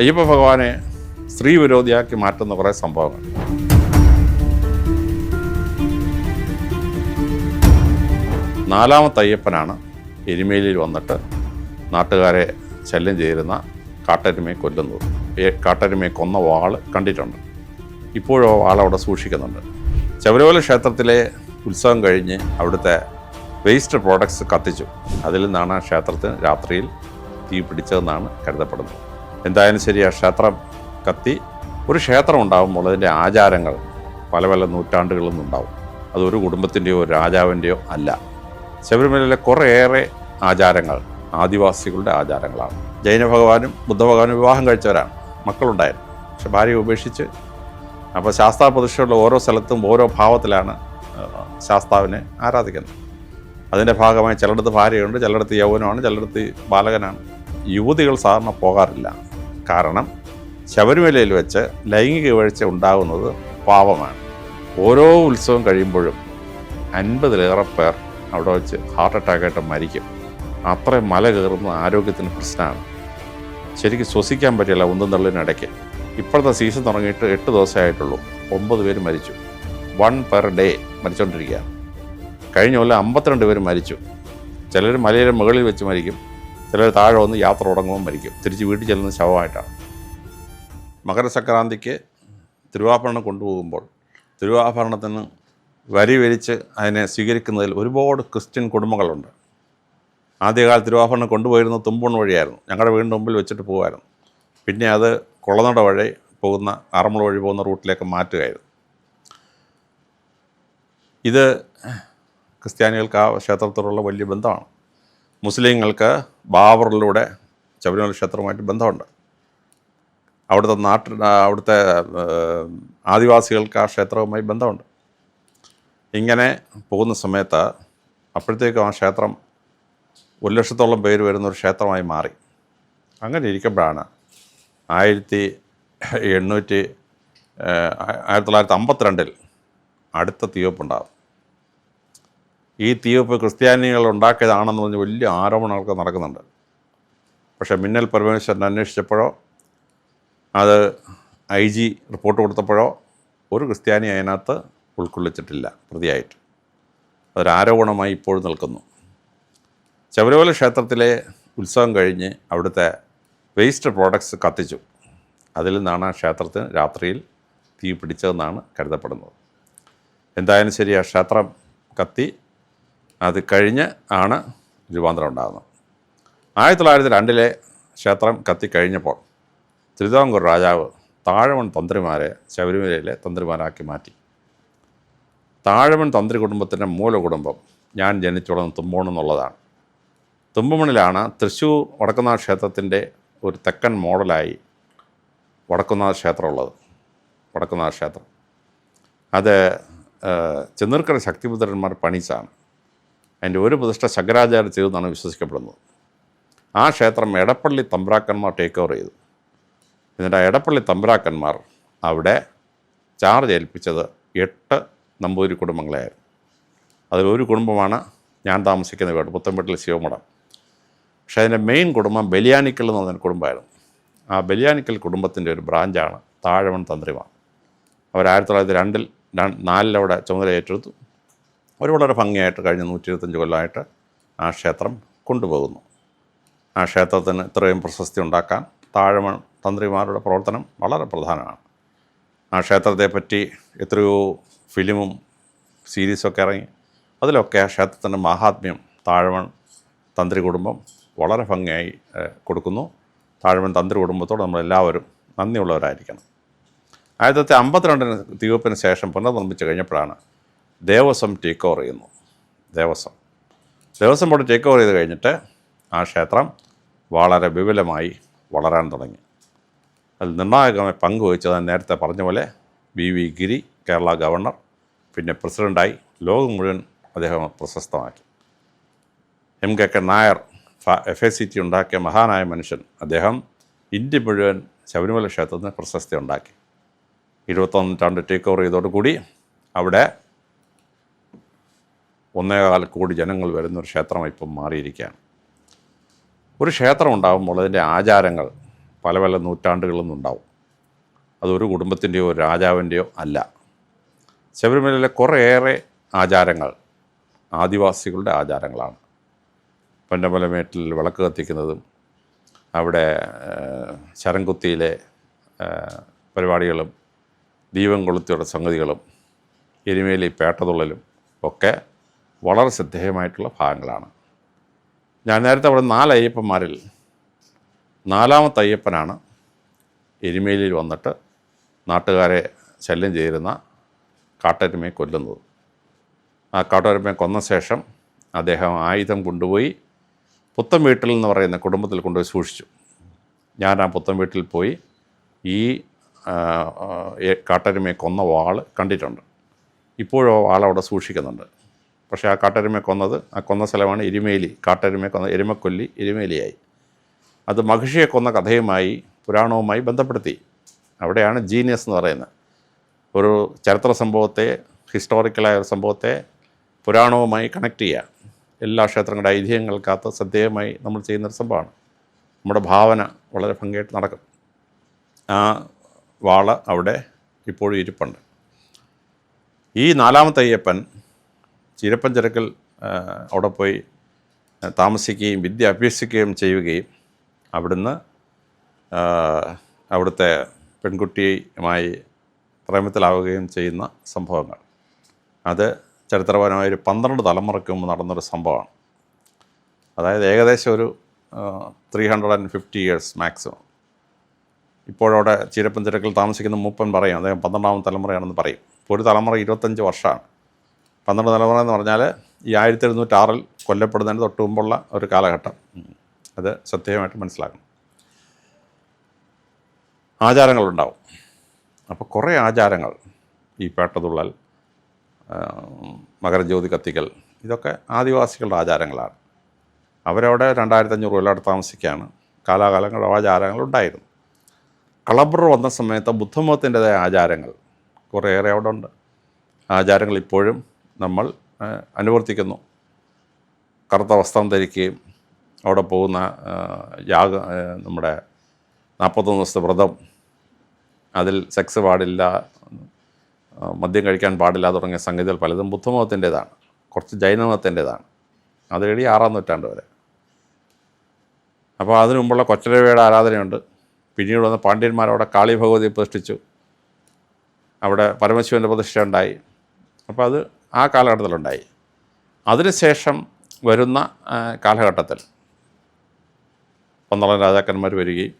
അയ്യപ്പ ഭഗവാനെ സ്ത്രീ വിരോധിയാക്കി മാറ്റുന്ന കുറേ സംഭവങ്ങൾ. നാലാമത്തെ അയ്യപ്പനാണ് എരുമേലിയിൽ വന്നിട്ട് നാട്ടുകാരെ ശല്യം ചെയ്തിരുന്ന കാട്ടരുമയെ കൊല്ലുന്നത്. കാട്ടരുമയെ കൊന്ന വാൾ കണ്ടിട്ടുണ്ട്. ഇപ്പോഴും വാളവിടെ സൂക്ഷിക്കുന്നുണ്ട്. ശബരിമല ക്ഷേത്രത്തിലെ ഉത്സവം കഴിഞ്ഞ് അവിടുത്തെ വേസ്റ്റ് പ്രോഡക്ട്സ് കത്തിച്ചു. അതിൽ നിന്നാണ് ആ ക്ഷേത്രത്തിന് രാത്രിയിൽ തീ പിടിച്ചതെന്നാണ് കരുതപ്പെടുന്നത്. എന്തായാലും ശരി, ആ ക്ഷേത്രം കത്തി. ഒരു ക്ഷേത്രം ഉണ്ടാകുമ്പോൾ അതിൻ്റെ ആചാരങ്ങൾ പല പല നൂറ്റാണ്ടുകളിൽ നിന്നുണ്ടാവും. അതൊരു കുടുംബത്തിൻ്റെയോ ഒരു രാജാവിൻ്റെയോ അല്ല. ശബരിമലയിലെ കുറേയേറെ ആചാരങ്ങൾ ആദിവാസികളുടെ ആചാരങ്ങളാണ്. ജൈന ഭഗവാനും ബുദ്ധ ഭഗവാനും വിവാഹം കഴിച്ചവരാണ്, മക്കളുണ്ടായിരുന്നു. പക്ഷെ ഭാര്യയെ ഉപേക്ഷിച്ച്, അപ്പോൾ ശാസ്താ പ്രതിഷ്ഠയുള്ള ഓരോ സ്ഥലത്തും ഓരോ ഭാവത്തിലാണ് ശാസ്താവിനെ ആരാധിക്കുന്നത്. അതിൻ്റെ ഭാഗമായി ചിലയിടത്ത് ഭാര്യയുണ്ട്, ചിലയിടത്ത് യൗവനമാണ്, ചിലയിടത്ത് ബാലകനാണ്. യുവതികൾ സാധാരണ പോകാറില്ല. കാരണം ശബരിമലയിൽ വെച്ച് ലൈംഗിക വീഴ്ച ഉണ്ടാകുന്നത് പാപമാണ്. ഓരോ ഉത്സവം കഴിയുമ്പോഴും 50-ലേറെ പേർ അവിടെ വെച്ച് ഹാർട്ട് അറ്റാക്കായിട്ട് മരിക്കും. അത്രയും മല കയറുന്ന ആരോഗ്യത്തിന് പ്രശ്നമാണ്. ശരിക്കും ശ്വസിക്കാൻ പറ്റില്ല ഉന്തും തള്ളിനിടയ്ക്ക്. ഇപ്പോഴത്തെ സീസൺ തുടങ്ങിയിട്ട് 8 ദിവസമായിട്ടുള്ളൂ, 9 പേര് മരിച്ചു. 1 പെർ ഡേ മരിച്ചുകൊണ്ടിരിക്കുകയാണ്. കഴിഞ്ഞ കൊല്ലം 52 പേര് മരിച്ചു. ചിലർ മലയുടെ മുകളിൽ വെച്ച് മരിക്കും, ചിലർ താഴെ വന്ന് യാത്ര തുടങ്ങുമ്പോൾ മരിക്കും. തിരിച്ച് വീട്ടിൽ ചെല്ലുന്ന ശവമായിട്ടാണ്. മകരസംക്രാന്തിക്ക് തിരുവാഭരണം കൊണ്ടുപോകുമ്പോൾ തിരുവാഭരണത്തിന് വരി വരിച്ച് അതിനെ സ്വീകരിക്കുന്നതിൽ ഒരുപാട് ക്രിസ്ത്യൻ കുടുംബങ്ങളുണ്ട്. ആദ്യകാലത്ത് തിരുവാഭരണം കൊണ്ടുപോയിരുന്നത് തുമ്പൂൺ വഴിയായിരുന്നു. ഞങ്ങളുടെ വീടിൻ്റെ മുമ്പിൽ വെച്ചിട്ട് പോകുമായിരുന്നു. പിന്നെ അത് കുളനട വഴി പോകുന്ന ആറന്മുള വഴി പോകുന്ന റൂട്ടിലേക്ക് മാറ്റുകയായിരുന്നു. ഇത് ക്രിസ്ത്യാനികൾക്ക് ആ ക്ഷേത്രത്തോടുള്ള വലിയ ബന്ധമാണ്. മുസ്ലിങ്ങൾക്ക് ബാബറിലൂടെ ശബരിമല ക്ഷേത്രവുമായിട്ട് ബന്ധമുണ്ട്. അവിടുത്തെ ആദിവാസികൾക്ക് ആ ക്ഷേത്രവുമായി ബന്ധമുണ്ട്. ഇങ്ങനെ പോകുന്ന സമയത്ത് അപ്പോഴത്തേക്കും ആ ക്ഷേത്രം 1 ലക്ഷത്തോളം പേര് വരുന്നൊരു ക്ഷേത്രമായി മാറി. അങ്ങനെ ഇരിക്കുമ്പോഴാണ് 1952 അടുത്ത തീവെപ്പുണ്ടാകും. ഈ തീവെപ്പ് ക്രിസ്ത്യാനികൾ ഉണ്ടാക്കിയതാണെന്ന് പറഞ്ഞ് വലിയ ആരോപണങ്ങളൊക്കെ നടക്കുന്നുണ്ട്. പക്ഷേ മിന്നൽ പരമേശ്വരൻ അന്വേഷിച്ചപ്പോഴോ അത് IG റിപ്പോർട്ട് കൊടുത്തപ്പോഴോ ഒരു ക്രിസ്ത്യാനി അതിനകത്ത് ഉൾക്കൊള്ളിച്ചിട്ടില്ല പ്രതിയായിട്ട്. അതൊരാരോപണമായി ഇപ്പോഴും നിൽക്കുന്നു. ശബരിമല ക്ഷേത്രത്തിലെ ഉത്സവം കഴിഞ്ഞ് അവിടുത്തെ വേസ്റ്റ് പ്രോഡക്ട്സ് കത്തിച്ചു. അതിൽ നിന്നാണ് ആ ക്ഷേത്രത്തിന് രാത്രിയിൽ തീ പിടിച്ചതെന്നാണ് കരുതപ്പെടുന്നത്. എന്തായാലും ശരി, ആ ക്ഷേത്രം കത്തി. അത് കഴിഞ്ഞ് ആണ് രൂപാന്തരം ഉണ്ടാകുന്നത്. 1902 ക്ഷേത്രം കത്തിക്കഴിഞ്ഞപ്പോൾ തിരുവിതാംകൂർ രാജാവ് താഴമൺ തന്ത്രിമാരെ ശബരിമലയിലെ തന്ത്രിമാരാക്കി മാറ്റി. താഴമൺ തന്ത്രി കുടുംബത്തിൻ്റെ മൂലകുടുംബം ഞാൻ ജനിച്ചുള്ളത് തുമ്പോണെന്നുള്ളതാണ്. തുമ്പമണിലാണ് തൃശ്ശൂർ വടക്കുന്നാഥ ക്ഷേത്രത്തിൻ്റെ ഒരു തെക്കൻ മോഡലായി വടക്കുന്നാഥ ക്ഷേത്രം ഉള്ളത്. വടക്കുന്നാഥ ക്ഷേത്രം അത് ചെന്നീർക്കര ശക്തിപുത്രന്മാർ പണിച്ചാണ്. അതിൻ്റെ ഒരു പ്രതിഷ്ഠ ശങ്കരാചാര്യ ചെയ്തെന്നാണ് വിശ്വസിക്കപ്പെടുന്നത്. ആ ക്ഷേത്രം എടപ്പള്ളി തമ്പ്രാക്കന്മാർ ടേക്ക് ഓവർ ചെയ്തു. എന്നിട്ട് ആ എടപ്പള്ളി തമ്പ്രാക്കന്മാർ അവിടെ ചാർജ് ഏൽപ്പിച്ചത് 8 നമ്പൂതിരി കുടുംബങ്ങളെയായിരുന്നു. അതിലൊരു കുടുംബമാണ് ഞാൻ താമസിക്കുന്ന വീട്, പുത്തൻപേട്ടിലെ ശിവമഠം. പക്ഷേ അതിൻ്റെ മെയിൻ കുടുംബം ബലിയാനിക്കൽ എന്ന് പറഞ്ഞ കുടുംബമായിരുന്നു. ആ ബലിയാനിക്കൽ കുടുംബത്തിൻ്റെ ഒരു ബ്രാഞ്ചാണ് താഴമൺ തന്ത്രിമാർ. അവർ 1904 അവിടെ ചുമതല ഏറ്റെടുത്തു. അവർ വളരെ ഭംഗിയായിട്ട് കഴിഞ്ഞ 125 കൊല്ലമായിട്ട് ആ ക്ഷേത്രം കൊണ്ടുപോകുന്നു. ആ ക്ഷേത്രത്തിന് ഇത്രയും പ്രശസ്തി ഉണ്ടാക്കാൻ താഴമൺ തന്ത്രിമാരുടെ പ്രവർത്തനം വളരെ പ്രധാനമാണ്. ആ ക്ഷേത്രത്തെപ്പറ്റി എത്രയോ ഫിലിമും സീരീസൊക്കെ ഇറങ്ങി. അതിലൊക്കെ ആ ക്ഷേത്രത്തിൻ്റെ മഹാത്മ്യം താഴമൺ തന്ത്രി കുടുംബം വളരെ ഭംഗിയായി കൊടുക്കുന്നു. താഴമൺ തന്ത്രി കുടുംബത്തോട് നമ്മളെല്ലാവരും നന്ദിയുള്ളവരായിരിക്കണം. 1952 തീവെപ്പിന് ശേഷം പുനർനിർമ്മിച്ച് കഴിഞ്ഞപ്പോഴാണ് ദേവസ്വം ടേക്ക് ഓവർ ചെയ്യുന്നു. ദേവസ്വം ബോർഡ് ടേക്ക് ഓവർ ചെയ്ത് കഴിഞ്ഞിട്ട് ആ ക്ഷേത്രം വളരെ വിപുലമായി വളരാൻ തുടങ്ങി. അതിൽ നിർണായകമായി പങ്കുവഹിച്ചത് നേരത്തെ പറഞ്ഞ പോലെ VV ഗിരി, കേരള ഗവർണർ, പിന്നെ പ്രസിഡൻ്റായി ലോകം മുഴുവൻ അദ്ദേഹം പ്രശസ്തമാക്കി. MKK നായർ FACT ഉണ്ടാക്കിയ മഹാനായ മനുഷ്യൻ. അദ്ദേഹം ഇന്ത്യ മുഴുവൻ ശബരിമല ക്ഷേത്രത്തിന് പ്രശസ്തി ഉണ്ടാക്കി. 21ാം നൂറ്റാണ്ട് ടേക്ക് ഓവർ ചെയ്തതോടുകൂടി അവിടെ 1.25 കോടി ജനങ്ങൾ വരുന്നൊരു ക്ഷേത്രമായി ഇപ്പം മാറിയിരിക്കുകയാണ്. ഒരു ക്ഷേത്രം ഉണ്ടാകുമ്പോൾ അതിൻ്റെ ആചാരങ്ങൾ പല പല നൂറ്റാണ്ടുകളിൽ നിന്നുണ്ടാവും. അതൊരു കുടുംബത്തിൻ്റെയോ ഒരു രാജാവിൻ്റെയോ അല്ല. ശബരിമലയിലെ കുറേയേറെ ആചാരങ്ങൾ ആദിവാസികളുടെ ആചാരങ്ങളാണ്. പൊന്നമ്പലമേട്ടിൽ വിളക്ക് കത്തിക്കുന്നതും അവിടെ ശരംകുത്തിയിലെ പരിപാടികളും ദീപം കൊളുത്തിയുള്ള സംഗതികളും എരുമേലി പേട്ടതുള്ളലും ഒക്കെ വളരെ ശ്രദ്ധേയമായിട്ടുള്ള ഭാഗങ്ങളാണ്. ഞാൻ നേരത്തെ അവിടെ 4 അയ്യപ്പന്മാരിൽ 4ാമത്തെ അയ്യപ്പനാണ് എരുമേലിയിൽ വന്നിട്ട് നാട്ടുകാരെ ശല്യം ചെയ്തിരുന്ന കാട്ടെരുമയെ കൊല്ലുന്നത്. ആ കാട്ടെരുമയെ കൊന്ന ശേഷം അദ്ദേഹം ആയുധം കൊണ്ടുപോയി പുത്തൻ വീട്ടിൽ എന്ന് പറയുന്ന കുടുംബത്തിൽ കൊണ്ടുപോയി സൂക്ഷിച്ചു. ഞാൻ ആ പുത്തൻ വീട്ടിൽ പോയി ഈ കാട്ടെരുമയെ കൊന്ന വാള് കണ്ടിട്ടുണ്ട്. ഇപ്പോഴും ആ വാളവിടെ സൂക്ഷിക്കുന്നുണ്ട്. പക്ഷേ ആ കാട്ടെരുമയെ കൊന്നത്, ആ കൊന്ന സ്ഥലമാണ് എരുമേലി. കാട്ടെരുമയെ കൊന്ന എരുമക്കൊല്ലി എരുമേലിയായി. അത് മഹിഷിയെ കൊന്ന കഥയുമായി പുരാണവുമായി ബന്ധപ്പെടുത്തി. അവിടെയാണ് ജീനിയസ് എന്ന് പറയുന്നത്. ഒരു ചരിത്ര സംഭവത്തെ, ഹിസ്റ്റോറിക്കലായ ഒരു സംഭവത്തെ പുരാണവുമായി കണക്ട് ചെയ്യുക. എല്ലാ ക്ഷേത്രങ്ങളുടെ ഐതിഹ്യങ്ങൾക്കകത്ത് ശ്രദ്ധേയമായി നമ്മൾ ചെയ്യുന്നൊരു സംഭവമാണ്. നമ്മുടെ ഭാവന വളരെ ഭംഗിയായിട്ട് നടക്കും. ആ വാള് അവിടെ ഇപ്പോഴും ഇരിപ്പുണ്ട്. ഈ 4ാമത്തെ അയ്യപ്പൻ ചീരപ്പഞ്ചരക്കൽ അവിടെ പോയി താമസിക്കുകയും വിദ്യ അഭ്യസിക്കുകയും ചെയ്യുകയും അവിടുന്ന് അവിടുത്തെ പെൺകുട്ടിയുമായി പ്രേമത്തിലാവുകയും ചെയ്യുന്ന സംഭവങ്ങൾ, അത് ചരിത്രപരമായൊരു 12 തലമുറയ്ക്ക് മുമ്പ് നടന്നൊരു സംഭവമാണ്. അതായത് ഏകദേശം ഒരു 350 ഇയേഴ്സ് മാക്സിമം. ഇപ്പോഴവിടെ ചീരപ്പഞ്ചരക്കൽ താമസിക്കുന്ന മൂപ്പൻ പറയും അദ്ദേഹം 12ാം തലമുറയാണെന്ന് പറയും. ഇപ്പോൾ ഒരു തലമുറ 25 വർഷമാണ്. 12 തലമുറ എന്ന് പറഞ്ഞാൽ ഈ 1706 കൊല്ലപ്പെടുന്നതിന് തൊട്ട് മുമ്പുള്ള ഒരു കാലഘട്ടം. അത് ശ്രദ്ധേയമായിട്ട് മനസ്സിലാക്കണം. ആചാരങ്ങളുണ്ടാവും. അപ്പോൾ കുറേ ആചാരങ്ങൾ, ഈ പേട്ടതുള്ളൽ, മകരജ്യോതി കത്തിക്കൽ, ഇതൊക്കെ ആദിവാസികളുടെ ആചാരങ്ങളാണ്. അവരവിടെ 2500 കൊല്ലമായിട്ട് താമസിക്കുകയാണ്. കാലാകാലങ്ങൾ ആചാരങ്ങളുണ്ടായിരുന്നു. കളബ്രർ വന്ന സമയത്ത് ബുദ്ധമതത്തിൻ്റെതായ ആചാരങ്ങൾ കുറേയേറെ അവിടെ ഉണ്ട്. ആചാരങ്ങൾ ഇപ്പോഴും നമ്മൾ അനുവർത്തിക്കുന്നു. കറുത്ത വസ്ത്രം ധരിക്കുകയും അവിടെ പോകുന്ന നമ്മുടെ 41 ദിവസത്തെ വ്രതം, അതിൽ സെക്സ് പാടില്ല, മദ്യം കഴിക്കാൻ പാടില്ല തുടങ്ങിയ സംഗതികൾ പലതും ബുദ്ധമതത്തിൻ്റേതാണ്. കുറച്ച് ജൈനമതത്തിൻ്റേതാണ്. അത് AD 6ാം നൂറ്റാണ്ട് വരെ. അപ്പോൾ അതിനു മുമ്പുള്ള കൊച്ചരവയുടെ ആരാധനയുണ്ട്. പിന്നീട് വന്ന പാണ്ഡ്യന്മാരവിടെ കാളി ഭഗവതിയെ പ്രതിഷ്ഠിച്ചു. അവിടെ പരമശിവൻ്റെ പ്രതിഷ്ഠ ഉണ്ടായി. അപ്പോൾ അത് ആ കാലഘട്ടത്തിലുണ്ടായി. അതിനുശേഷം വരുന്ന കാലഘട്ടത്തിൽ 12 രാജാക്കന്മാർ വരികയും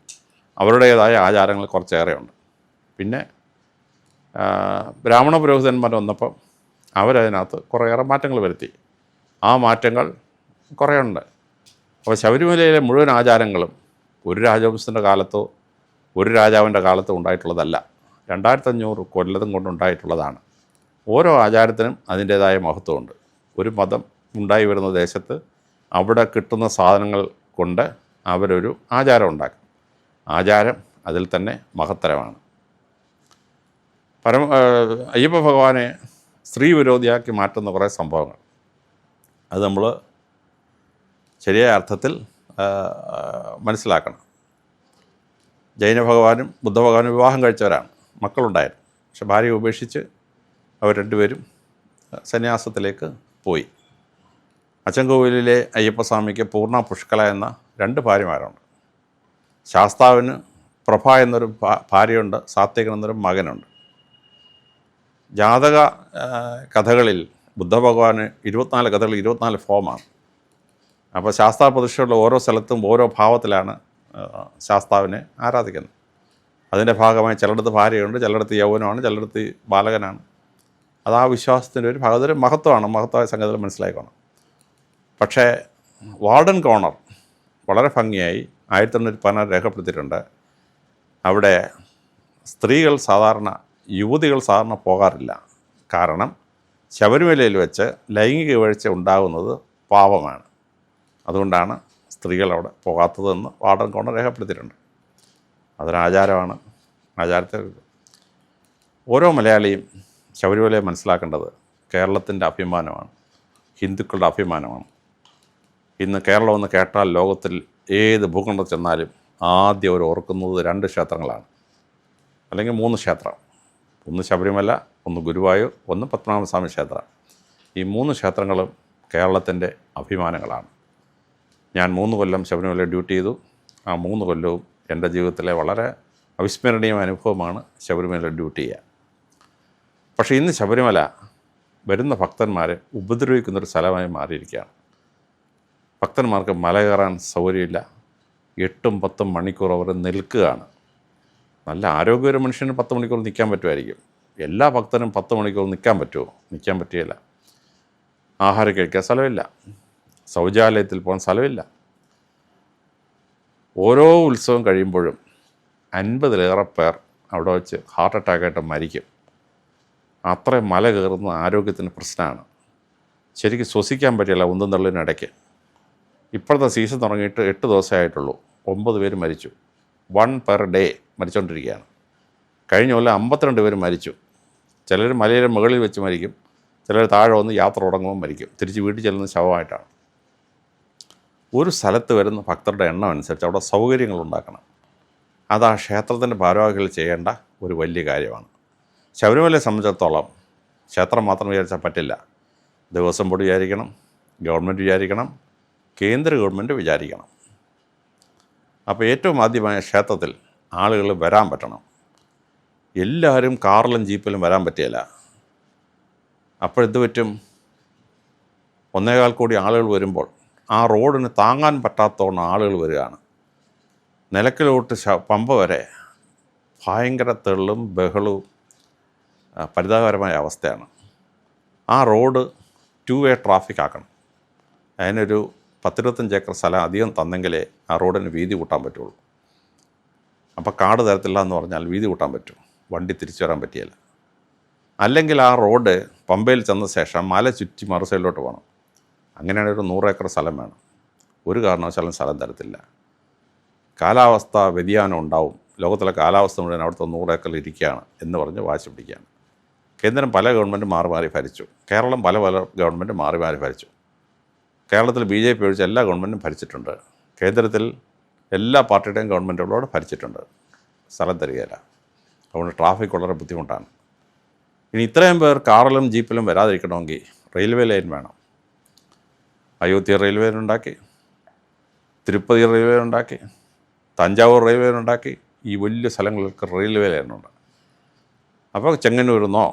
അവരുടേതായ ആചാരങ്ങൾ കുറച്ചേറെയുണ്ട്. പിന്നെ ബ്രാഹ്മണ പുരോഹിതന്മാർ വന്നപ്പോൾ അവരതിനകത്ത് കുറേയേറെ മാറ്റങ്ങൾ വരുത്തി. ആ മാറ്റങ്ങൾ കുറേയുണ്ട്. അപ്പോൾ ശബരിമലയിലെ മുഴുവൻ ആചാരങ്ങളും ഒരു രാജവംശത്തിൻ്റെ കാലത്തോ ഒരു രാജാവിൻ്റെ കാലത്തോ ഉണ്ടായിട്ടുള്ളതല്ല. 2500 കൊല്ലം കൊണ്ടുണ്ടായിട്ടുള്ളതാണ്. ഓരോ ആചാരത്തിനും അതിൻ്റേതായ മഹത്വമുണ്ട്. ഒരു മതം ഉണ്ടായി വരുന്ന ദേശത്ത് അവിടെ കിട്ടുന്ന സാധനങ്ങൾ കൊണ്ട് അവരൊരു ആചാരം ഉണ്ടാക്കും. ആചാരം അതിൽ തന്നെ മഹത്തരമാണ്. അയ്യപ്പ ഭഗവാനെ സ്ത്രീ വിരോധിയാക്കി മാറ്റുന്ന കുറേ സംഭവങ്ങൾ, അത് നമ്മൾ ശരിയായ അർത്ഥത്തിൽ മനസ്സിലാക്കണം. ജൈന ഭഗവാനും ബുദ്ധ ഭഗവാനും വിവാഹം കഴിച്ചവരാണ്, മക്കളുണ്ടായിരുന്നു. പക്ഷെ ഭാര്യയെ ഉപേക്ഷിച്ച് അവർ രണ്ടുപേരും സന്യാസത്തിലേക്ക് പോയി. അച്ചൻകോവിലിലെ അയ്യപ്പസ്വാമിക്ക് പൂർണ്ണ പുഷ്കല എന്ന 2 ഭാര്യമാരുണ്ട്. ശാസ്താവിന് പ്രഭ എന്നൊരു ഭാര്യയുണ്ട്, സാത്വികൻ എന്നൊരു മകനുണ്ട്. ജാതക കഥകളിൽ ബുദ്ധഭഗവാന് 24 കഥകൾ 24 ഫോമാണ്. അപ്പോൾ ശാസ്താ പ്രതിഷ്ഠയുള്ള ഓരോ സ്ഥലത്തും ഓരോ ഭാവത്തിലാണ് ശാസ്താവിനെ ആരാധിക്കുന്നത്. അതിൻ്റെ ഭാഗമായി ചിലയിടത്ത് ഭാര്യയുണ്ട്, ചിലയിടത്ത് യൗവനമാണ്, ചിലയിടത്ത് ബാലകനാണ്. അത് ആ വിശ്വാസത്തിൻ്റെ ഒരു ഭാഗം, അതൊരു മഹത്വമാണ്. മഹത്വമായ സംഗതികൾ മനസ്സിലാക്കണം. പക്ഷേ വാർഡൻ കോർണർ വളരെ ഭംഗിയായി 1816 രേഖപ്പെടുത്തിയിട്ടുണ്ട്. അവിടെ സ്ത്രീകൾ സാധാരണ, യുവതികൾ സാധാരണ പോകാറില്ല. കാരണം ശബരിമലയിൽ വെച്ച് ലൈംഗിക വീഴ്ച ഉണ്ടാകുന്നത് പാപമാണ്. അതുകൊണ്ടാണ് സ്ത്രീകൾ അവിടെ പോകാത്തതെന്ന് വാർഡൻ കോർണർ രേഖപ്പെടുത്തിയിട്ടുണ്ട്. അതൊരാചാരമാണ്. ആചാരത്തിൽ ഓരോ മലയാളിയും ശബരിമലയെ മനസ്സിലാക്കേണ്ടത് കേരളത്തിൻ്റെ അഭിമാനമാണ്, ഹിന്ദുക്കളുടെ അഭിമാനമാണ്. ഇന്ന് കേരളം എന്ന് കേട്ടാൽ ലോകത്തിൽ ഏത് ഭൂഖണ്ഡത്തിൽ ചെന്നാലും ആദ്യം അവർ ഓർക്കുന്നത് 2 ക്ഷേത്രങ്ങളാണ്, അല്ലെങ്കിൽ 3 ക്ഷേത്രം. ഒന്ന് ശബരിമല, ഒന്ന് ഗുരുവായൂർ, ഒന്ന് പത്മനാഭസ്വാമി ക്ഷേത്രം. ഈ 3 ക്ഷേത്രങ്ങളും കേരളത്തിൻ്റെ അഭിമാനങ്ങളാണ്. ഞാൻ 3 കൊല്ലം ശബരിമല ഡ്യൂട്ടി ചെയ്തു. ആ 3 കൊല്ലവും എൻ്റെ ജീവിതത്തിലെ വളരെ അവിസ്മരണീയമായ അനുഭവമാണ് ശബരിമല ഡ്യൂട്ടി ചെയ്യുക. പക്ഷേ ഇന്ന് ശബരിമല വരുന്ന ഭക്തന്മാരെ ഉപദ്രവിക്കുന്നൊരു സ്ഥലമായി മാറിയിരിക്കുകയാണ്. ഭക്തന്മാർക്ക് മല കയറാൻ സൗകര്യമില്ല. 8-10 മണിക്കൂർ അവർ നിൽക്കുകയാണ്. നല്ല ആരോഗ്യമുള്ള മനുഷ്യന് 10 മണിക്കൂർ നിൽക്കാൻ പറ്റുമായിരിക്കും. എല്ലാ ഭക്തനും 10 മണിക്കൂർ നിൽക്കാൻ പറ്റുമോ? നിൽക്കാൻ പറ്റുകയില്ല. ആഹാരം കഴിക്കാൻ സ്ഥലമില്ല, ശൗചാലയത്തിൽ പോകാൻ സ്ഥലമില്ല. ഓരോ ഉത്സവം കഴിയുമ്പോഴും 50-ലേറെ പേർ അവിടെ വെച്ച് ഹാർട്ട് അറ്റാക്കായിട്ട് മരിക്കും. അത്രയും മല കയറുന്ന ആരോഗ്യത്തിന് പ്രശ്നമാണ്. ശരിക്കും ശ്വസിക്കാൻ പറ്റില്ല ഉന്തും തള്ളിനിടയ്ക്ക്. ഇപ്പോഴത്തെ സീസൺ തുടങ്ങിയിട്ട് 8 ദിവസമേ ആയിട്ടുള്ളൂ. 9 പേര് മരിച്ചു. 1 പെർ ഡേ മരിച്ചുകൊണ്ടിരിക്കുകയാണ്. കഴിഞ്ഞ കൊല്ലം 52 പേര് മരിച്ചു. ചിലർ മലയുടെ മുകളിൽ വെച്ച് മരിക്കും, ചിലർ താഴെ വന്ന് യാത്ര തുടങ്ങുമ്പോൾ മരിക്കും. തിരിച്ച് വീട്ടിൽ ചെല്ലുന്ന ശവമായിട്ടാണ്. ഒരു സ്ഥലത്ത് വരുന്ന ഭക്തരുടെ എണ്ണം അനുസരിച്ച് അവിടെ സൗകര്യങ്ങൾ ഉണ്ടാക്കണം. അത് ആ ക്ഷേത്രത്തിൻ്റെ ഭാരവാഹികൾ ചെയ്യേണ്ട ഒരു വലിയ കാര്യമാണ്. ശബരിമലയെ സംബന്ധിച്ചിടത്തോളം ക്ഷേത്രം മാത്രം വിചാരിച്ചാൽ പറ്റില്ല. ദേവസ്വം ബോർഡ് വിചാരിക്കണം, ഗവൺമെൻറ് വിചാരിക്കണം, കേന്ദ്ര ഗവൺമെൻറ് വിചാരിക്കണം. അപ്പോൾ ഏറ്റവും ആദ്യമായ ക്ഷേത്രത്തിൽ ആളുകൾ വരാൻ പറ്റണം. എല്ലാവരും കാറിലും ജീപ്പിലും വരാൻ പറ്റിയില്ല. അപ്പോഴെന്ത് പറ്റും? 1.25 കോടി ആളുകൾ വരുമ്പോൾ ആ റോഡിന് താങ്ങാൻ പറ്റാത്തവണ്ണം ആളുകൾ വരികയാണ്. നിലയ്ക്കലോട്ട് പമ്പ വരെ ഭയങ്കര തെള്ളും ബഹളവും പരിതാപകരമായ അവസ്ഥയാണ്. ആ റോഡ് 2 വേ ട്രാഫിക് ആക്കണം. അതിനൊരു 10-25 ഏക്കർ സ്ഥലം അധികം തന്നെങ്കിലേ ആ റോഡിന് വീതി കൂട്ടാൻ പറ്റുള്ളൂ. അപ്പോൾ കാട് തരത്തില്ല എന്ന് പറഞ്ഞാൽ വീതി കൂട്ടാൻ പറ്റും, വണ്ടി തിരിച്ചു വരാൻ പറ്റിയില്ല. അല്ലെങ്കിൽ ആ റോഡ് പമ്പയിൽ ചെന്ന ശേഷം മല ചുറ്റി മറു സൈഡിലോട്ട് പോകണം. അങ്ങനെയാണെങ്കിൽ ഒരു 100 ഏക്കർ സ്ഥലം വേണം. ഒരു കാരണവശാലും സ്ഥലം തരത്തില്ല. കാലാവസ്ഥ വ്യതിയാനം ഉണ്ടാവും. ലോകത്തിലെ കാലാവസ്ഥ മുഴുവൻ അവിടുത്തെ 100 ഏക്കറിൽ ഇരിക്കുകയാണ് എന്ന് പറഞ്ഞ് വാശി പിടിക്കുകയാണ്. കേന്ദ്രം പല ഗവൺമെൻറ് മാറി മാറി ഭരിച്ചു. കേരളം പല ഗവൺമെൻറ് മാറി മാറി ഭരിച്ചു. കേരളത്തിൽ BJP ഒഴിച്ച് എല്ലാ ഗവൺമെൻറ്റും ഭരിച്ചിട്ടുണ്ട്. കേന്ദ്രത്തിൽ എല്ലാ പാർട്ടിയുടെയും ഗവൺമെൻറ്റുകളോട് ഭരിച്ചിട്ടുണ്ട്. സ്ഥലം തരികയില്ല. അതുകൊണ്ട് ട്രാഫിക് വളരെ ബുദ്ധിമുട്ടാണ്. ഇനി ഇത്രയും പേർ കാറിലും ജീപ്പിലും വരാതിരിക്കണമെങ്കിൽ റെയിൽവേ ലൈൻ വേണം. അയോധ്യ റെയിൽവേ ലൈൻ ഉണ്ടാക്കി, തിരുപ്പതി റെയിൽവേ ലൈൻ ഉണ്ടാക്കി, തഞ്ചാവൂർ റെയിൽവേ ലൈൻ ഉണ്ടാക്കി. ഈ വലിയ സ്ഥലങ്ങൾക്ക് റെയിൽവേ ലൈനുണ്ട്. അപ്പോൾ ചെങ്ങന്നൂരിൽ നിന്നോ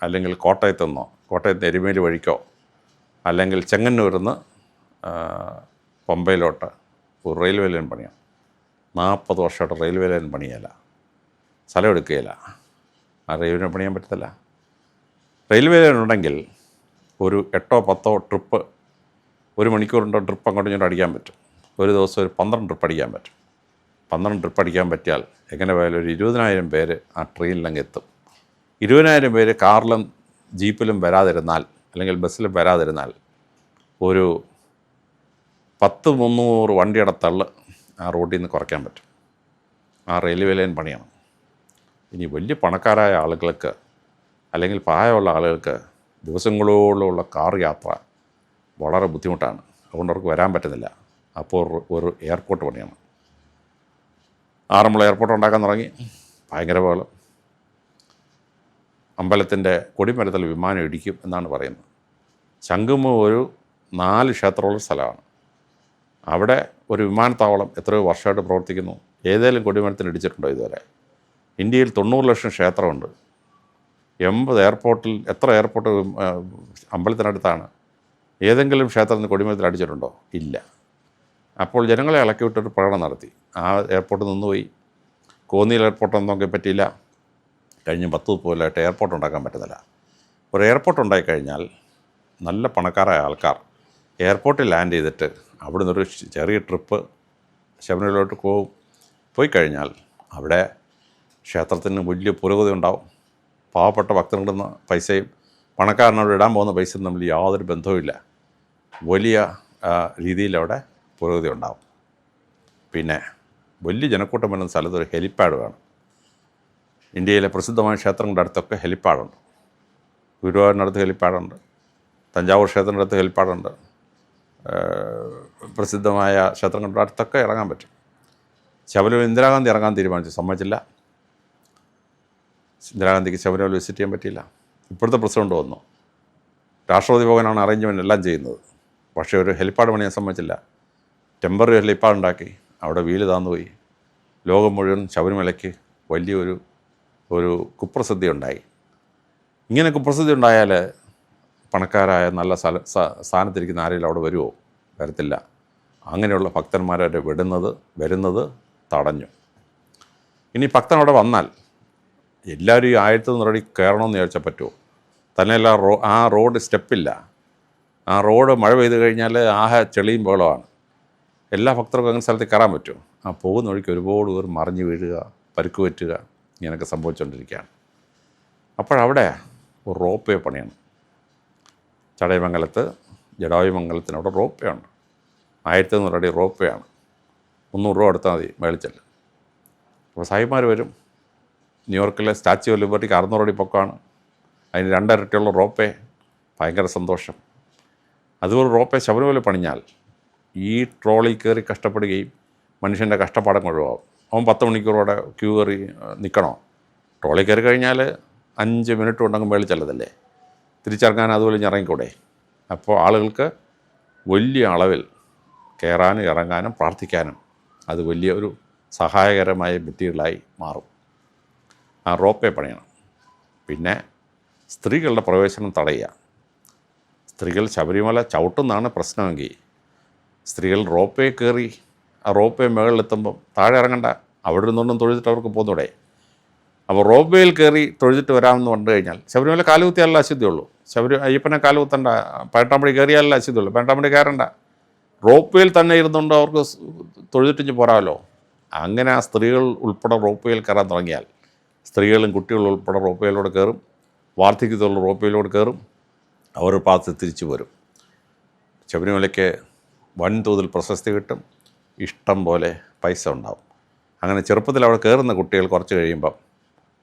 അല്ലെങ്കിൽ കോട്ടയത്തു നിന്നോ, കോട്ടയത്ത് എരുമേലി വഴിക്കോ അല്ലെങ്കിൽ ചെങ്ങന്നൂരിൽ നിന്ന് പമ്പയിലോട്ട് ഒരു റെയിൽവേ ലൈൻ പണിയാം. 40 വർഷമായിട്ട് റെയിൽവേ ലൈൻ പണിയല്ല, സ്ഥലം എടുക്കുകയില്ല. ആ റെയിൽവേ പണിയാൻ പറ്റത്തില്ല. റെയിൽവേ ലൈൻ ഉണ്ടെങ്കിൽ ഒരു 8-10 ട്രിപ്പ്, 1 മണിക്കൂറിൻ്റെ ട്രിപ്പ് അങ്ങോട്ടും ഇങ്ങോട്ട് അടിക്കാൻ പറ്റും. ഒരു ദിവസം ഒരു 12 ട്രിപ്പ് അടിക്കാൻ പറ്റും. 12 ട്രിപ്പ് അടിക്കാൻ പറ്റിയാൽ എങ്ങനെ പോയാലും ഒരു 20,000 പേര് ആ ട്രെയിനിലങ്ങ് എത്തും. 20,000 പേര് കാറിലും ജീപ്പിലും വരാതിരുന്നാൽ അല്ലെങ്കിൽ ബസ്സിലും വരാതിരുന്നാൽ ഒരു 10-300 വണ്ടിയുടെ തള്ള് ആ റോഡിൽ നിന്ന് കുറയ്ക്കാൻ പറ്റും. ആ റെയിൽവേ ലൈൻ പണിയണം. ഇനി വലിയ പണക്കാരായ ആളുകൾക്ക് അല്ലെങ്കിൽ പ്രായമുള്ള ആളുകൾക്ക് ദിവസങ്ങളോളമുള്ള കാർ യാത്ര വളരെ ബുദ്ധിമുട്ടാണ്. അതുകൊണ്ട് അവർക്ക് വരാൻ പറ്റുന്നില്ല. അപ്പോൾ ഒരു എയർപോർട്ട് പണിയാണ്. ആറന്മുള എയർപോർട്ട് ഉണ്ടാക്കാൻ തുടങ്ങി. ഭയങ്കര പോലെ അമ്പലത്തിൻ്റെ കൊടിമരത്തിൽ വിമാനം ഇടിക്കും എന്നാണ് പറയുന്നത്. ശംഖുമുഖം ഒരു 4 ക്ഷേത്രമുള്ള സ്ഥലമാണ്. അവിടെ ഒരു വിമാനത്താവളം എത്രയോ വർഷമായിട്ട് പ്രവർത്തിക്കുന്നു. ഏതെങ്കിലും കൊടിമരത്തിന് ഇടിച്ചിട്ടുണ്ടോ ഇതുവരെ? ഇന്ത്യയിൽ 90 ലക്ഷം ക്ഷേത്രമുണ്ട്. 80 എയർപോർട്ടിൽ എത്ര എയർപോർട്ട് അമ്പലത്തിനടുത്താണ്? ഏതെങ്കിലും ക്ഷേത്രത്തിന് കൊടിമരത്തിൽ അടിച്ചിട്ടുണ്ടോ? ഇല്ല. അപ്പോൾ ജനങ്ങളെ ഇളക്കി വിട്ടൊരു പ്രകടനം നടത്തി. ആ എയർപോർട്ട് നിന്നുപോയി. കോന്നിയിൽ എയർപോർട്ടൊന്നും നോക്കി പറ്റിയില്ല. കഴിഞ്ഞ 10-30 കൊല്ലമായിട്ട് എയർപോർട്ട് ഉണ്ടാക്കാൻ പറ്റുന്നില്ല. ഒരു എയർപോർട്ട് ഉണ്ടായിക്കഴിഞ്ഞാൽ നല്ല പണക്കാരായ ആൾക്കാർ എയർപോർട്ടിൽ ലാൻഡ് ചെയ്തിട്ട് അവിടെ നിന്നൊരു ചെറിയ ട്രിപ്പ് ശബരിമലയിലോട്ട് പോയി കഴിഞ്ഞാൽ അവിടെ ക്ഷേത്രത്തിന് വലിയ പുരോഗതി ഉണ്ടാവും. പാവപ്പെട്ട ഭക്തർക്കിടുന്ന പൈസയും പണക്കാരനോട് ഇടാൻ പോകുന്ന പൈസയും തമ്മിൽ യാതൊരു ബന്ധവുമില്ല. വലിയ രീതിയിലവിടെ പുരോഗതി ഉണ്ടാവും. പിന്നെ വലിയ ജനക്കൂട്ടം വരുന്ന സ്ഥലത്ത് ഒരു ഹെലിപ്പാഡ് വേണം. ഇന്ത്യയിലെ പ്രസിദ്ധമായ ക്ഷേത്രങ്ങളുടെ അടുത്തൊക്കെ ഹെലിപ്പാഡുണ്ട്. ഗുരുവായൂരിനടുത്ത് ഹെലിപ്പാഡുണ്ട്, തഞ്ചാവൂർ ക്ഷേത്രത്തിൻ്റെ അടുത്ത് ഹെലിപ്പാഡുണ്ട്. പ്രസിദ്ധമായ ക്ഷേത്രങ്ങളുടെ അടുത്തൊക്കെ ഇറങ്ങാൻ പറ്റും. ശബരിമല ഇന്ദിരാഗാന്ധി ഇറങ്ങാൻ തീരുമാനിച്ചു, സമ്മതിച്ചില്ല. ഇന്ദിരാഗാന്ധിക്ക് ശബരിമല വിസിറ്റ് ചെയ്യാൻ പറ്റിയില്ല. ഇപ്പോഴത്തെ പ്രസിഡന്റ് വന്നു, രാഷ്ട്രപതി ഭവനാണ് അറേഞ്ച്മെൻ്റ് എല്ലാം ചെയ്യുന്നത്. പക്ഷേ ഒരു ഹെലിപ്പാഡ് പണിയാൻ സമ്മതിച്ചില്ല. ടെമ്പററി ഹെലിപ്പാഡ് ഉണ്ടാക്കി, അവിടെ വീല് താന്നുപോയി. ലോകം മുഴുവൻ ശബരിമലയ്ക്ക് വലിയൊരു കുപ്രസിദ്ധി ഉണ്ടായി. ഇങ്ങനെ കുപ്രസിദ്ധി ഉണ്ടായാൽ പണക്കാരായ നല്ല സ്ഥാനത്തിരിക്കുന്ന ആരെങ്കിലും അവിടെ വരുമോ? വരത്തില്ല. അങ്ങനെയുള്ള ഭക്തന്മാരെ വരുന്നത് തടഞ്ഞു. ഇനി ഭക്തൻ അവിടെ വന്നാൽ എല്ലാവരും ഈ 1001 അടി കയറണമെന്ന് ചോദിച്ചാൽ പറ്റുമോ? തന്നെയല്ല, ആ റോഡ് സ്റ്റെപ്പില്ല. ആ റോഡ് മഴ പെയ്ത് കഴിഞ്ഞാൽ ചെളിയും ബഹളമാണ്. എല്ലാ ഭക്തർക്കും അങ്ങനെ സ്ഥലത്ത് കയറാൻ പറ്റുമോ? ആ പോകുന്ന വഴിക്ക് ഒരുപാട് പേർ മറിഞ്ഞു വീഴുക, പരുക്ക് പറ്റുക, ഇങ്ങനെയൊക്കെ സംഭവിച്ചുകൊണ്ടിരിക്കുകയാണ്. അപ്പോഴവിടെ ഒരു റോപ്പ് വേ പണിയാണ്. ചടയമംഗലത്ത് ജടായുമംഗലത്തിനവിടെ റോപ്പ് വേ ഉണ്ട്. 1001 അടി റോപ്പ് വേ ആണ്. 300 രൂപ എടുത്താൽ മതി മേളിച്ചൽ. അപ്പോൾ സായിമാർ വരും. ന്യൂയോർക്കിലെ സ്റ്റാച്യു ഓഫ് ലിബർട്ടിക്ക് 600 അടി പൊക്കമാണ്. അതിന് 2 ഇരട്ടിയുള്ള റോപ്പ് വേ. ഭയങ്കര സന്തോഷം. അതുപോലെ റോപ്പ് വേ ശബരിമല പണിഞ്ഞാൽ ഈ ട്രോളി കയറി കഷ്ടപ്പെടുകയും മനുഷ്യൻ്റെ കഷ്ടപ്പാടം ഒഴിവാകും. അവൻ 10 മണിക്കൂറോടെ ക്യൂ കയറി നിൽക്കണോ? ട്രോളി കയറി കഴിഞ്ഞാൽ 5 മിനിറ്റ് ഉണ്ടെങ്കിൽ മേളിൽ ചെല്ലതല്ലേ, തിരിച്ചിറങ്ങാൻ അതുപോലെ ഇറങ്ങിക്കൂടെ? അപ്പോൾ ആളുകൾക്ക് വലിയ അളവിൽ കയറാനും ഇറങ്ങാനും പ്രാർത്ഥിക്കാനും അത് വലിയൊരു സഹായകരമായ മെറ്റീരിയലായി മാറും. ആ റോപ്പ് വേ പണിയണം. പിന്നെ സ്ത്രീകളുടെ പ്രവേശനം തടയുക. സ്ത്രീകൾ ശബരിമല ചവിട്ടുന്നതാണ് പ്രശ്നമെങ്കിൽ സ്ത്രീകൾ റോപ്പ് വേ കയറി ആ റോപ്പ് വേ മുകളിലെത്തുമ്പം താഴെ ഇറങ്ങണ്ട, അവിടെ നിന്നൊന്നും തൊഴുതിട്ട് അവർക്ക് പോകുന്നൂടെ? അപ്പോൾ റോപ്പ് വേയിൽ കയറി തൊഴുതിട്ട് വരാമെന്ന് പറഞ്ഞു കഴിഞ്ഞാൽ ശബരിമല കാലുകുത്തിയാലല്ല അശുദ്ധിയുള്ളൂ. അയ്യപ്പനെ കാലുകുത്തണ്ട, പതിനെട്ടാമ്പടി കയറിയാലല്ല അശുദ്ധിയുള്ളൂ. പതിനെട്ടാമ്പടി കയറണ്ട, റോപ്പ് വേയിൽ തന്നെ ഇരുന്നുകൊണ്ട് അവർക്ക് തൊഴുതിട്ടിഞ്ഞ് പോരാമല്ലോ. അങ്ങനെ ആ സ്ത്രീകൾ ഉൾപ്പെടെ റോപ്പ് വേയിൽ കയറാൻ തുടങ്ങിയാൽ സ്ത്രീകളും കുട്ടികളും ഉൾപ്പെടെ റോപ്പ് വേയിലൂടെ കയറും, വാർദ്ധക്യത്തുള്ള റോപ്പ് വേയിലൂടെ കയറും, അവർ പാത്ത് തിരിച്ചു വരും. ശബരിമലയ്ക്ക് വൻതോതിൽ പ്രശസ്തി കിട്ടും, ഇഷ്ടം പോലെ പൈസ ഉണ്ടാവും. അങ്ങനെ ചെറുപ്പത്തിൽ അവിടെ കയറുന്ന കുട്ടികൾ കുറച്ച് കഴിയുമ്പം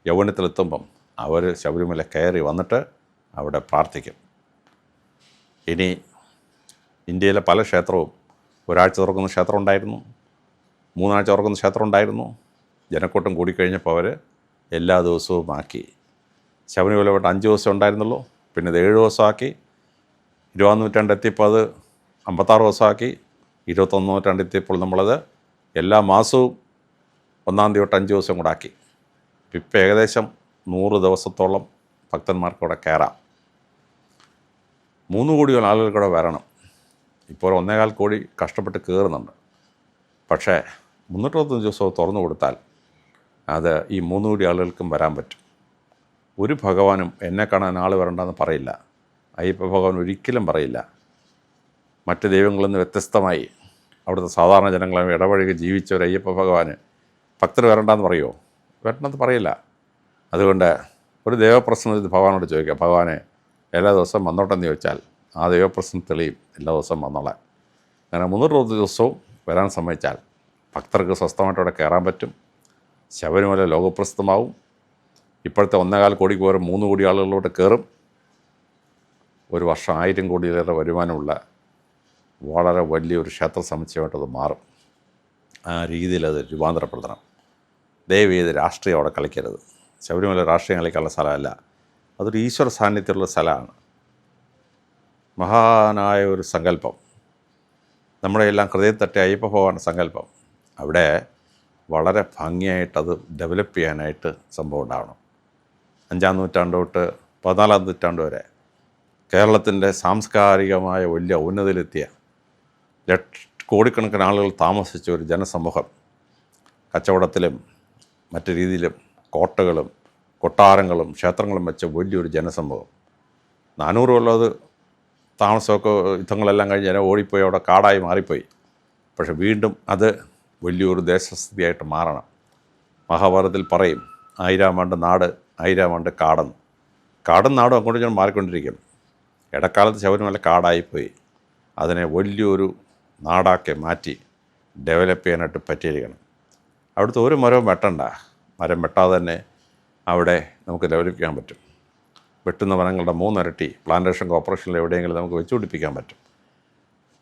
യൗവനത്തിലെത്തുമ്പം അവർ ശബരിമല കയറി വന്നിട്ട് അവിടെ പ്രാർത്ഥിക്കും. ഇനി ഇന്ത്യയിലെ പല ക്ഷേത്രവും ഒരാഴ്ച തുറക്കുന്ന ക്ഷേത്രം ഉണ്ടായിരുന്നു, 3 ആഴ്ച തുറക്കുന്ന ക്ഷേത്രം ഉണ്ടായിരുന്നു. ജനക്കൂട്ടം കൂടിക്കഴിഞ്ഞപ്പോൾ അവർ എല്ലാ ദിവസവും ആക്കി. ശബരിമല പോയിട്ട് 5 ദിവസം ഉണ്ടായിരുന്നുള്ളൂ, പിന്നെ ഇത് 7 ദിവസമാക്കി. 20-ാം നൂറ്റാണ്ടെത്തിയപ്പോൾ അത് 56 ദിവസമാക്കി. 21-ാം നൂറ്റാണ്ടെത്തിയപ്പോൾ നമ്മളത് എല്ലാ മാസവും 1-ാം തീയതി തൊട്ട് 5 ദിവസം കൂടെ ആക്കി. ഇപ്പം ഏകദേശം 100 ദിവസത്തോളം ഭക്തന്മാർക്ക് അവിടെ കയറാം. 3 കോടി ആളുകൾക്കൂടെ വരണം. ഇപ്പോൾ 1.25 കോടി കഷ്ടപ്പെട്ട് കയറുന്നുണ്ട്. പക്ഷേ 365 ദിവസവും തുറന്നു കൊടുത്താൽ അത് ഈ 3 കോടി ആളുകൾക്കും വരാൻ പറ്റും. ഒരു ഭഗവാനും എന്നെ കാണാൻ ആൾ വരണ്ടെന്ന് പറയില്ല. അയ്യപ്പ ഭഗവാൻ ഒരിക്കലും പറയില്ല. മറ്റ് ദൈവങ്ങളിൽ നിന്ന് വ്യത്യസ്തമായി അവിടുത്തെ സാധാരണ ജനങ്ങളെ ഇടപഴകി ജീവിച്ച ഒരു അയ്യപ്പ ഭഗവാന് ഭക്തർ വരണ്ടെന്ന് പറയുമോ? വരണമെന്ന് പറയില്ല. അതുകൊണ്ട് ഒരു ദൈവപ്രശ്നം ഭഗവാനോട് ചോദിക്കുക, ഭഗവാനെ എല്ലാ ദിവസവും വന്നോട്ടെന്ന് ചോദിച്ചാൽ ആ ദൈവപ്രശ്നം തെളിയും എല്ലാ ദിവസവും വന്നോളാൻ. അങ്ങനെ 360 ദിവസവും വരാൻ സമ്മതിച്ചാൽ ഭക്തർക്ക് സ്വസ്ഥമായിട്ട് അവിടെ കയറാൻ പറ്റും. ശബരിമല ലോകപ്രസിദ്ധമാവും. ഇപ്പോഴത്തെ 1.25 കോടിക്ക് പകരം 3 കോടി ആളുകളിലോട്ട് കയറും. ഒരു വർഷം 1000 കോടിയിലേറെ വരുമാനമുള്ള വളരെ വലിയൊരു ക്ഷേത്ര സമുച്ചയമായിട്ടത് മാറും. ആ രീതിയിൽ അത് രൂപാന്തരപ്പെടുത്തണം. ദയവ് ചെയ്ത് രാഷ്ട്രീയം അവിടെ കളിക്കരുത്. ശബരിമല രാഷ്ട്രീയം കളിക്കാനുള്ള സ്ഥലമല്ല, അതൊരു ഈശ്വര സാന്നിധ്യമുള്ള സ്ഥലമാണ്. മഹാനായ ഒരു സങ്കല്പം, നമ്മുടെ എല്ലാം ഹൃദയം തട്ടിയ അയ്യപ്പ ഭഗവാൻ സങ്കല്പം. അവിടെ വളരെ ഭംഗിയായിട്ടത് ഡെവലപ്പ് ചെയ്യാനായിട്ട് സംഭവം ഉണ്ടാവണം. 5-ാം നൂറ്റാണ്ട് തൊട്ട് 14-ാം നൂറ്റാണ്ട് വരെ കേരളത്തിൻ്റെ സാംസ്കാരികമായ വലിയ ഉന്നതിയിലെത്തിയ കോടിക്കണക്കിന് ആളുകൾ താമസിച്ച ഒരു ജനസമൂഹം, കച്ചവടത്തിലും മറ്റു രീതിയിലും കോട്ടകളും കൊട്ടാരങ്ങളും ക്ഷേത്രങ്ങളും വെച്ച വലിയൊരു ജനസമൂഹം. 400 കൊല്ലം അത് താമസമൊക്കെ യുദ്ധങ്ങളെല്ലാം കഴിഞ്ഞ് ജനം ഓടിപ്പോയി, അവിടെ കാടായി മാറിപ്പോയി. പക്ഷെ വീണ്ടും അത് വലിയൊരു ദേശസ്ഥിതിയായിട്ട് മാറണം. മഹാഭാരതത്തിൽ പറയും, 1000 ആണ്ട് നാട് 1000 ആണ്ട് കാടെന്ന്. കാടും നാടും അങ്ങോട്ട് ഞാൻ മാറിക്കൊണ്ടിരിക്കും. ഇടക്കാലത്ത് ശബരിമല കാടായിപ്പോയി. അതിനെ വലിയൊരു നാടാക്കി മാറ്റി ഡെവലപ്പ് ചെയ്യാനായിട്ട് പറ്റിയിരിക്കണം. അവിടുത്തെ ഒരു മരവും വെട്ടണ്ട. മരം വെട്ടാതെ തന്നെ അവിടെ നമുക്ക് ഡെവലപ്പ് ചെയ്യാൻ പറ്റും. വെട്ടുന്ന വനങ്ങളുടെ 3 ഇരട്ടി പ്ലാന്റേഷൻ കോർപ്പറേഷനിൽ എവിടെയെങ്കിലും നമുക്ക് വെച്ചുപിടിപ്പിക്കാൻ പറ്റും.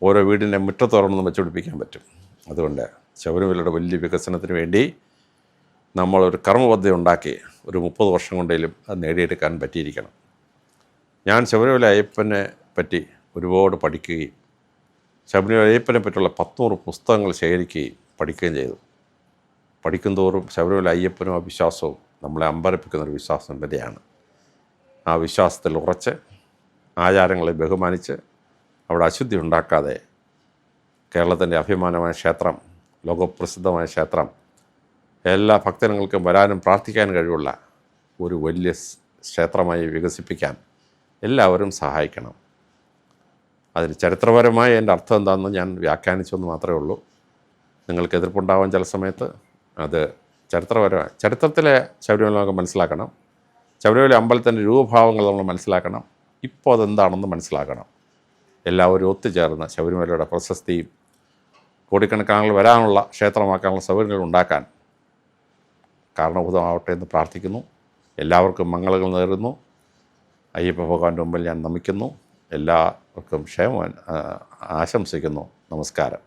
ഓരോ വീടിൻ്റെ മുറ്റത്തോരൊന്നും വെച്ചുപിടിപ്പിക്കാൻ പറ്റും. അതുകൊണ്ട് ശബരിമലയുടെ വലിയ വികസനത്തിന് വേണ്ടി നമ്മളൊരു കർമ്മപദ്ധതി ഉണ്ടാക്കി ഒരു 30 വർഷം കൊണ്ടെങ്കിലും അത് നേടിയെടുക്കാൻ പറ്റിയിരിക്കണം. ഞാൻ ശബരിമല അയ്യപ്പനെ പറ്റി ഒരുപാട് പഠിക്കുകയും ശബരിമല അയ്യപ്പനെ പറ്റിയുള്ള 100 പുസ്തകങ്ങൾ ശേഖരിക്കുകയും പഠിക്കുകയും ചെയ്തു. പഠിക്കും തോറും ശബരിമല അയ്യപ്പനും ആ വിശ്വാസവും നമ്മളെ അമ്പരപ്പിക്കുന്നൊരു വിശ്വാസം തന്നെയാണ്. ആ വിശ്വാസത്തിൽ ഉറച്ച് ആചാരങ്ങളെ ബഹുമാനിച്ച് അവിടെ അശുദ്ധി ഉണ്ടാക്കാതെ കേരളത്തിൻ്റെ അഭിമാനമായ ക്ഷേത്രം, ലോകപ്രസിദ്ധമായ ക്ഷേത്രം, എല്ലാ ഭക്തജനങ്ങൾക്കും വരാനും പ്രാർത്ഥിക്കാനും കഴിവുള്ള ഒരു വലിയ ക്ഷേത്രമായി വികസിപ്പിക്കാൻ എല്ലാവരും സഹായിക്കണം. അതിന് ചരിത്രപരമായ എൻ്റെ അർത്ഥം എന്താണെന്ന് ഞാൻ വ്യാഖ്യാനിച്ചെന്ന് മാത്രമേ ഉള്ളൂ. നിങ്ങൾക്ക് എതിർപ്പുണ്ടാവാൻ ചില സമയത്ത്. അത് ചരിത്രപരമായി ചരിത്രത്തിലെ ശബരിമല നമുക്ക് മനസ്സിലാക്കണം. ശബരിമല അമ്പലത്തിൻ്റെ രൂപഭാവങ്ങൾ നമ്മൾ മനസ്സിലാക്കണം. ഇപ്പോൾ അതെന്താണെന്ന് മനസ്സിലാക്കണം. എല്ലാവരും ഒത്തുചേർന്ന് ശബരിമലയുടെ പ്രശസ്തിയും കോടിക്കണക്കാളുകൾ വരാനുള്ള ക്ഷേത്രമാക്കാനുള്ള സൗകര്യങ്ങൾ ഉണ്ടാക്കാൻ കാരണഭൂതമാവട്ടെ എന്ന് പ്രാർത്ഥിക്കുന്നു. എല്ലാവർക്കും മംഗളങ്ങൾ നേരുന്നു. അയ്യപ്പ ഭഗവാന്റെ മുമ്പിൽ ഞാൻ നമിക്കുന്നു. എല്ലാവർക്കും ക്ഷേമം ആശംസിക്കുന്നു. നമസ്കാരം.